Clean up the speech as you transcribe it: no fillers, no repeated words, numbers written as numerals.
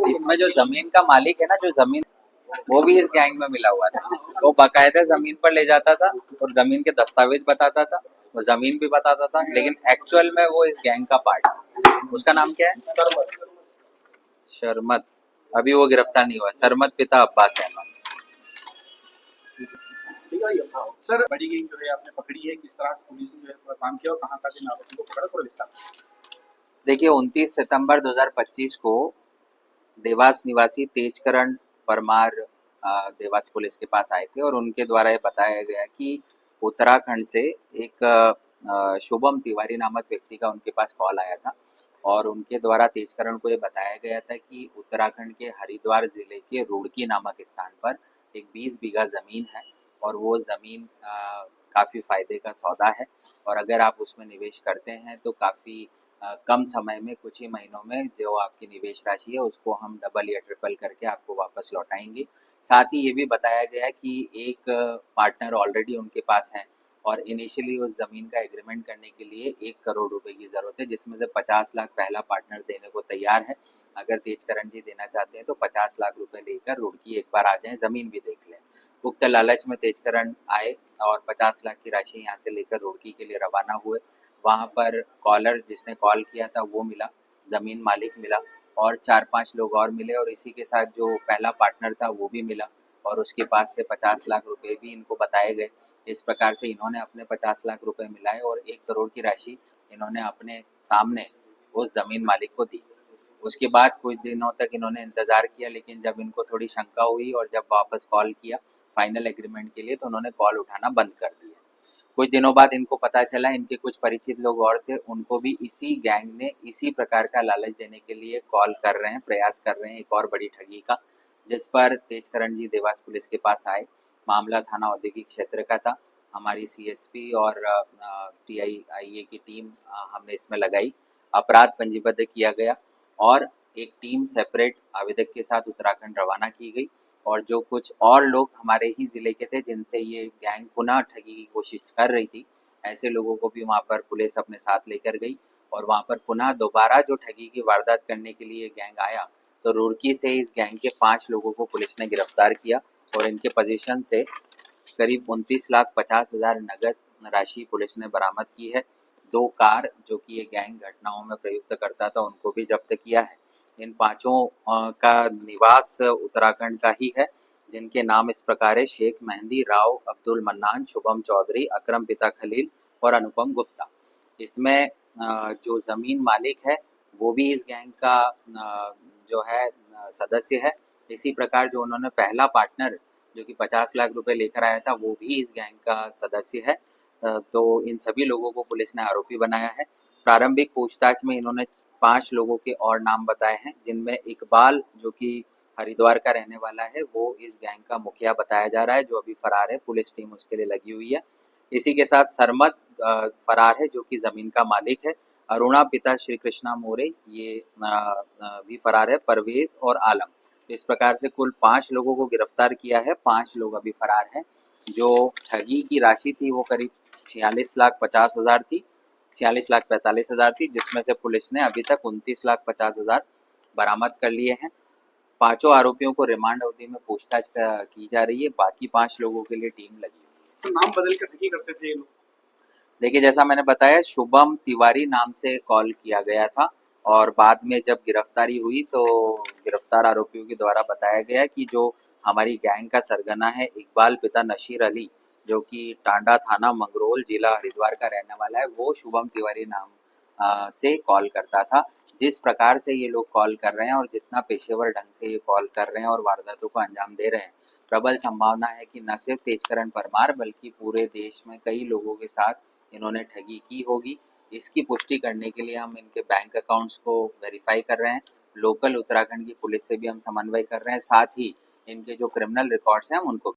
इसमें जो जमीन का मालिक है ना, जो जमीन, वो भी इस गैंग में मिला हुआ था। वो बाकायदा जमीन पर ले जाता था और जमीन के दस्तावेज बताता था, वो जमीन भी बताता था, लेकिन एक्चुअल में वो इस गैंग का पार्ट है। उसका नाम क्या है? शरमत। अभी वो गिरफ्तार नहीं हुआ। शरमत पिता अब्बास अहमद। सर, बड़ी गैंग जो है आपने पकड़ी है, किस तरह से पुलिस ने जो है पूरा काम किया और कहाँ तक इन आरोपियों को पकड़ा, थोड़ा विस्तार? देखिए, 29 सितंबर 2025 को देवास निवासी तेजकरण परमार देवास पुलिस के पास आए थे और उनके द्वारा ये बताया गया कि उत्तराखंड से एक शुभम तिवारी नामक व्यक्ति का उनके पास कॉल आया था और उनके द्वारा तेजकरण को ये बताया गया था कि उत्तराखंड के हरिद्वार जिले के रुड़की नामक स्थान पर एक 20 बीघा जमीन है और वो जमीन काफ़ी फायदे का सौदा है और अगर आप उसमें निवेश करते हैं तो काफ़ी कम समय में, कुछ ही महीनों में जो आपकी निवेश राशि है उसको हम डबल या ट्रिपल करके आपको वापस लौटाएंगे। साथ ही ये भी बताया गया कि एक पार्टनर ऑलरेडी उनके पास है और इनिशियली उस ज़मीन का एग्रीमेंट करने के लिए 1 करोड़ रुपए की ज़रूरत है, जिसमें से 50 लाख पहला पार्टनर देने को तैयार है। अगर तेजकरण जी देना चाहते हैं तो 50 लाख रुपए लेकर रुड़की एक बार आ जाएं, ज़मीन भी देख लें। उक्त लालच में तेजकरण आए और 50 लाख की राशि यहाँ से लेकर रुड़की के लिए रवाना हुए। वहाँ पर कॉलर जिसने कॉल किया था वो मिला, ज़मीन मालिक मिला और 4-5 लोग और मिले और इसी के साथ जो पहला पार्टनर था वो भी मिला और उसके पास से 50 लाख रुपए भी इनको बताए गए। इस प्रकार से इन्होंने अपने 50 लाख रुपए मिलाए और 1 करोड़ की राशि इन्होंने अपने सामने उस ज़मीन मालिक को दी। उसके बाद कुछ दिनों तक इन्होंने इंतज़ार किया, लेकिन जब इनको थोड़ी शंका हुई और जब वापस कॉल किया फाइनल एग्रीमेंट के लिए तो उन्होंने कॉल उठाना बंद कर दिया। कुछ दिनों बाद इनको पता चला इनके कुछ परिचित लोग और थे, उनको भी इसी गैंग ने इसी प्रकार का लालच देने के लिए कॉल कर रहे हैं, प्रयास कर रहे हैं एक और बड़ी ठगी का, जिस पर तेजकरण जी देवास पुलिस के पास आए। मामला थाना औद्योगिक क्षेत्र का था। हमारी सीएसपी और टीआईआईए की टीम हमने इसमें लगाई, अपराध पंजीबद्ध किया गया और एक टीम सेपरेट आवेदक के साथ उत्तराखंड रवाना की गई और जो कुछ और लोग हमारे ही ज़िले के थे जिनसे ये गैंग पुनः ठगी की कोशिश कर रही थी, ऐसे लोगों को भी वहाँ पर पुलिस अपने साथ लेकर गई और वहाँ पर पुनः दोबारा जो ठगी की वारदात करने के लिए गैंग आया तो रुड़की से इस गैंग के 5 लोगों को पुलिस ने गिरफ्तार किया और इनके पोजीशन से करीब 29,50,000 नगद राशि पुलिस ने बरामद की है। 2 कार जो कि ये गैंग घटनाओं में प्रयुक्त करता था उनको भी जब्त किया है। इन पाँचों का निवास उत्तराखंड का ही है, जिनके नाम इस प्रकार है: शेख मेहंदी राव, अब्दुल मन्नान, शुभम चौधरी, अकरम पिता खलील और अनुपम गुप्ता। इसमें जो ज़मीन मालिक है वो भी इस गैंग का जो है सदस्य है। इसी प्रकार जो उन्होंने पहला पार्टनर जो कि 50 लाख रुपए लेकर आया था वो भी इस गैंग का सदस्य है। तो इन सभी लोगों को पुलिस ने आरोपी बनाया है। प्रारंभिक पूछताछ में इन्होंने 5 लोगों के और नाम बताए हैं, जिनमें इकबाल जो कि हरिद्वार का रहने वाला है वो इस गैंग का मुखिया बताया जा रहा है, जो अभी फरार है। पुलिस टीम उसके लिए लगी हुई है। इसी के साथ सरमत फरार है जो कि ज़मीन का मालिक है। अरुणा पिता श्री कृष्णा मोरे ये भी फरार है। परवेज और आलम, इस प्रकार से कुल 5 लोगों को गिरफ्तार किया है। 5 लोग अभी फरार हैं। जो ठगी की राशि थी वो करीब 46,50,000 थी, 46,45,000 थी, जिसमें से पुलिस ने अभी तक 29,50,000 बरामद कर लिए हैं। पांचों आरोपियों को रिमांड अवधि में पूछताछ की जा रही है। बाकी 5 लोगों के लिए टीम लगी हुई है। तो नाम बदल कर ठगी करते थे ये लोग? देखिए, जैसा मैंने बताया, शुभम तिवारी नाम से कॉल किया गया था और बाद में जब गिरफ्तारी हुई तो गिरफ्तार आरोपियों के द्वारा बताया गया कि जो हमारी गैंग का सरगना है इकबाल पिता नशीर अली, जो कि टांडा थाना मंगरोल जिला हरिद्वार का रहने वाला है, वो शुभम तिवारी नाम से कॉल करता था। जिस प्रकार से ये लोग कॉल कर रहे हैं और जितना पेशेवर ढंग से ये कॉल कर रहे हैं और वारदातों को अंजाम दे रहे हैं, प्रबल संभावना है कि न सिर्फ तेजकरण परमार बल्कि पूरे देश में कई लोगों के साथ इन्होंने ठगी की होगी। इसकी पुष्टि करने के लिए हम इनके बैंक अकाउंट्स को वेरीफाई कर रहे हैं। लोकल उत्तराखंड की पुलिस से भी हम समन्वय कर रहे हैं। साथ ही इनके जो क्रिमिनल रिकॉर्ड्स हैं हम उनको